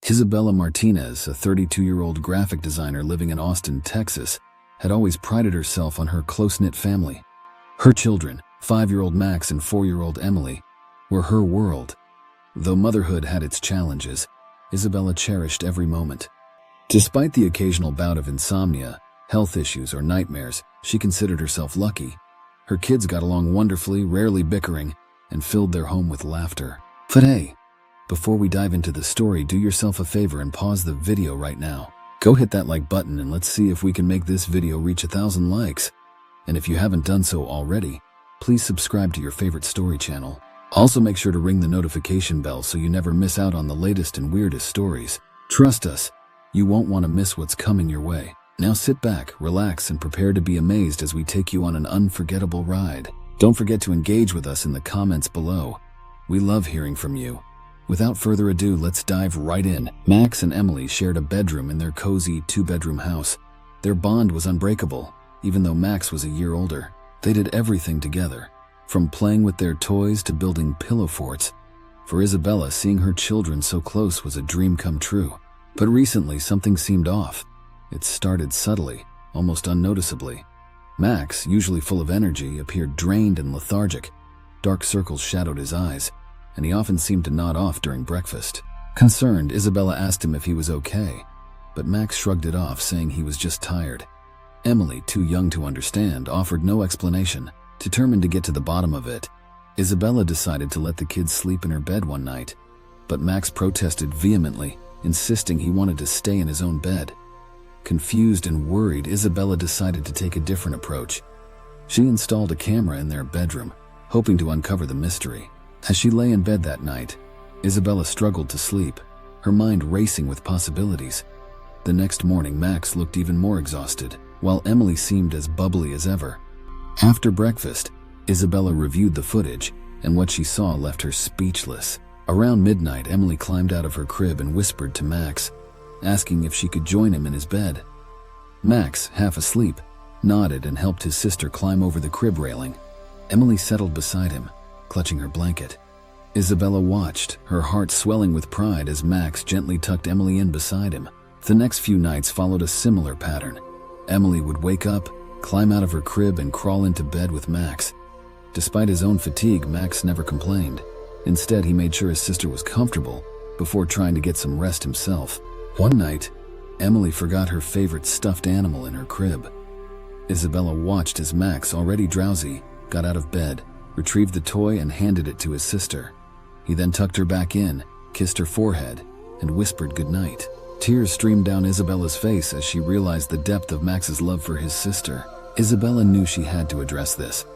Isabella Martinez, a 32-year-old graphic designer living in Austin, Texas, had always prided herself on her close-knit family. Her children, 5-year-old Max and 4-year-old Emily, were her world. Though motherhood had its challenges, Isabella cherished every moment. Despite the occasional bout of insomnia, health issues, or nightmares, she considered herself lucky. Her kids got along wonderfully, rarely bickering, and filled their home with laughter. But hey, before we dive into the story, do yourself a favor and pause the video right now. Go hit that like button and let's see if we can make this video reach 1,000 likes. And if you haven't done so already, please subscribe to your favorite story channel. Also make sure to ring the notification bell so you never miss out on the latest and weirdest stories. Trust us, you won't want to miss what's coming your way. Now sit back, relax, and prepare to be amazed as we take you on an unforgettable ride. Don't forget to engage with us in the comments below. We love hearing from you. Without further ado, let's dive right in. Max and Emily shared a bedroom in their cozy 2-bedroom house. Their bond was unbreakable, even though Max was a year older. They did everything together, from playing with their toys to building pillow forts. For Isabella, seeing her children so close was a dream come true. But recently, something seemed off. It started subtly, almost unnoticeably. Max, usually full of energy, appeared drained and lethargic. Dark circles shadowed his eyes, and he often seemed to nod off during breakfast. Concerned, Isabella asked him if he was okay, but Max shrugged it off, saying he was just tired. Emily, too young to understand, offered no explanation. Determined to get to the bottom of it, Isabella decided to let the kids sleep in her bed one night, but Max protested vehemently, insisting he wanted to stay in his own bed. Confused and worried, Isabella decided to take a different approach. She installed a camera in their bedroom, hoping to uncover the mystery. As she lay in bed that night, Isabella struggled to sleep, her mind racing with possibilities. The next morning, Max looked even more exhausted, while Emily seemed as bubbly as ever. After breakfast, Isabella reviewed the footage, and what she saw left her speechless. Around midnight, Emily climbed out of her crib and whispered to Max, asking if she could join him in his bed. Max, half asleep, nodded and helped his sister climb over the crib railing. Emily settled beside him, clutching her blanket. Isabella watched, her heart swelling with pride as Max gently tucked Emily in beside him. The next few nights followed a similar pattern. Emily would wake up, climb out of her crib, and crawl into bed with Max. Despite his own fatigue, Max never complained. Instead, he made sure his sister was comfortable before trying to get some rest himself. One night, Emily forgot her favorite stuffed animal in her crib. Isabella watched as Max, already drowsy, got out of bed, retrieved the toy, and handed it to his sister. He then tucked her back in, kissed her forehead, and whispered goodnight. Tears streamed down Isabella's face as she realized the depth of Max's love for his sister. Isabella knew she had to address this.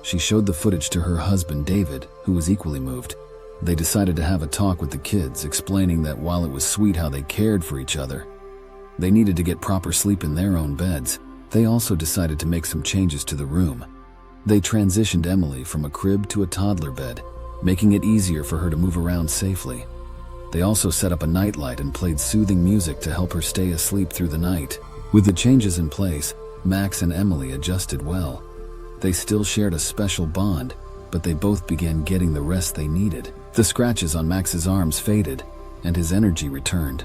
She showed the footage to her husband, David, who was equally moved. They decided to have a talk with the kids, explaining that while it was sweet how they cared for each other, they needed to get proper sleep in their own beds. They also decided to make some changes to the room. They transitioned Emily from a crib to a toddler bed, making it easier for her to move around safely. They also set up a nightlight and played soothing music to help her stay asleep through the night. With the changes in place, Max and Emily adjusted well. They still shared a special bond, but they both began getting the rest they needed. The scratches on Max's arms faded, and his energy returned.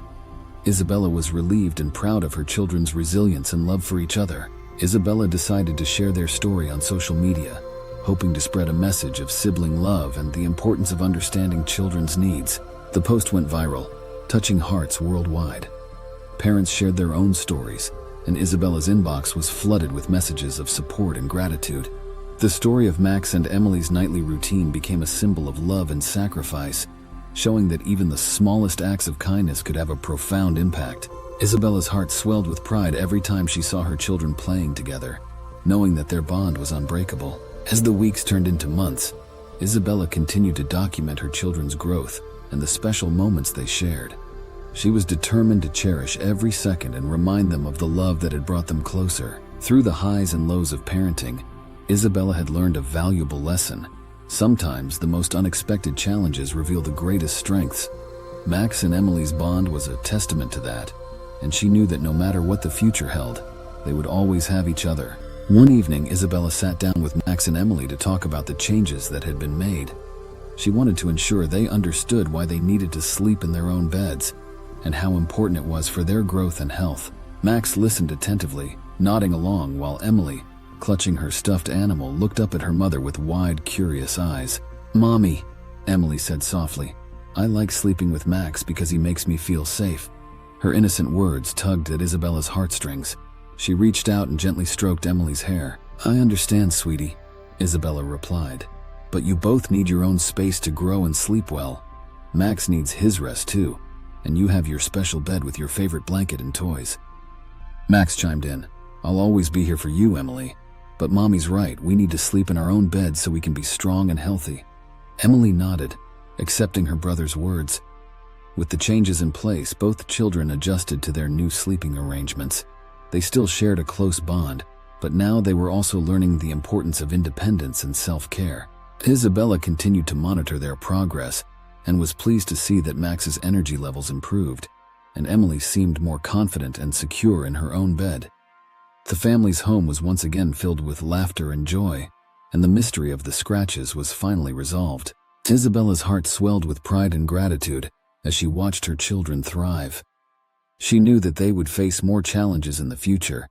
Isabella was relieved and proud of her children's resilience and love for each other. Isabella decided to share their story on social media, hoping to spread a message of sibling love and the importance of understanding children's needs. The post went viral, touching hearts worldwide. Parents shared their own stories, and Isabella's inbox was flooded with messages of support and gratitude. The story of Max and Emily's nightly routine became a symbol of love and sacrifice, showing that even the smallest acts of kindness could have a profound impact. Isabella's heart swelled with pride every time she saw her children playing together, knowing that their bond was unbreakable. As the weeks turned into months, Isabella continued to document her children's growth and the special moments they shared. She was determined to cherish every second and remind them of the love that had brought them closer. Through the highs and lows of parenting, Isabella had learned a valuable lesson. Sometimes the most unexpected challenges reveal the greatest strengths. Max and Emily's bond was a testament to that, and she knew that no matter what the future held, they would always have each other. One evening, Isabella sat down with Max and Emily to talk about the changes that had been made. She wanted to ensure they understood why they needed to sleep in their own beds, and how important it was for their growth and health. Max listened attentively, nodding along while Emily, clutching her stuffed animal, looked up at her mother with wide, curious eyes. "Mommy," Emily said softly, "I like sleeping with Max because he makes me feel safe." Her innocent words tugged at Isabella's heartstrings. She reached out and gently stroked Emily's hair. "I understand, sweetie," Isabella replied, "but you both need your own space to grow and sleep well. Max needs his rest too, and you have your special bed with your favorite blanket and toys." Max chimed in, "I'll always be here for you, Emily. But Mommy's right, we need to sleep in our own bed so we can be strong and healthy." Emily nodded, accepting her brother's words. With the changes in place, both children adjusted to their new sleeping arrangements. They still shared a close bond, but now they were also learning the importance of independence and self-care. Isabella continued to monitor their progress and was pleased to see that Max's energy levels improved, and Emily seemed more confident and secure in her own bed. The family's home was once again filled with laughter and joy, and the mystery of the scratches was finally resolved. Isabella's heart swelled with pride and gratitude as she watched her children thrive. She knew that they would face more challenges in the future,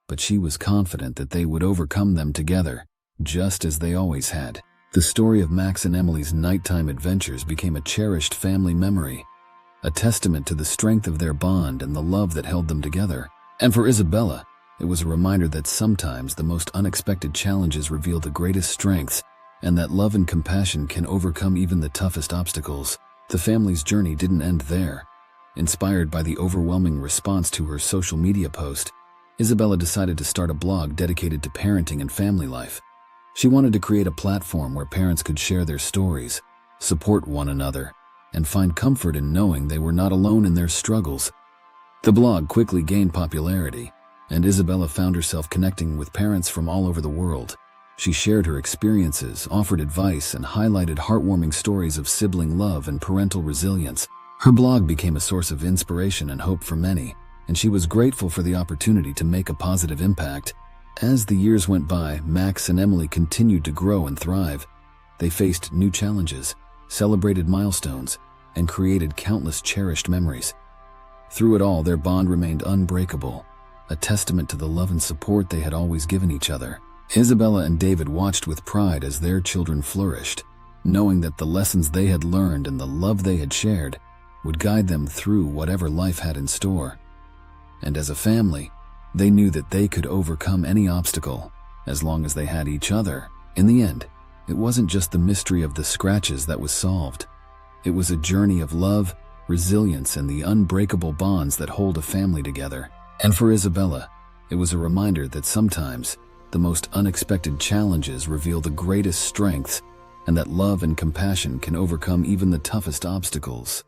but she was confident that they would overcome them together, just as they always had. The story of Max and Emily's nighttime adventures became a cherished family memory, a testament to the strength of their bond and the love that held them together. And for Isabella, it was a reminder that sometimes the most unexpected challenges reveal the greatest strengths, and that love and compassion can overcome even the toughest obstacles. The family's journey didn't end there. Inspired by the overwhelming response to her social media post, Isabella decided to start a blog dedicated to parenting and family life. She wanted to create a platform where parents could share their stories, support one another, and find comfort in knowing they were not alone in their struggles. The blog quickly gained popularity, and Isabella found herself connecting with parents from all over the world. She shared her experiences, offered advice, and highlighted heartwarming stories of sibling love and parental resilience. Her blog became a source of inspiration and hope for many, and she was grateful for the opportunity to make a positive impact. As the years went by, Max and Emily continued to grow and thrive. They faced new challenges, celebrated milestones, and created countless cherished memories. Through it all, their bond remained unbreakable, a testament to the love and support they had always given each other. Isabella and David watched with pride as their children flourished, knowing that the lessons they had learned and the love they had shared would guide them through whatever life had in store. And as a family, they knew that they could overcome any obstacle as long as they had each other. In the end, it wasn't just the mystery of the scratches that was solved. It was a journey of love, resilience, and the unbreakable bonds that hold a family together. And for Isabella, it was a reminder that sometimes the most unexpected challenges reveal the greatest strengths, and that love and compassion can overcome even the toughest obstacles.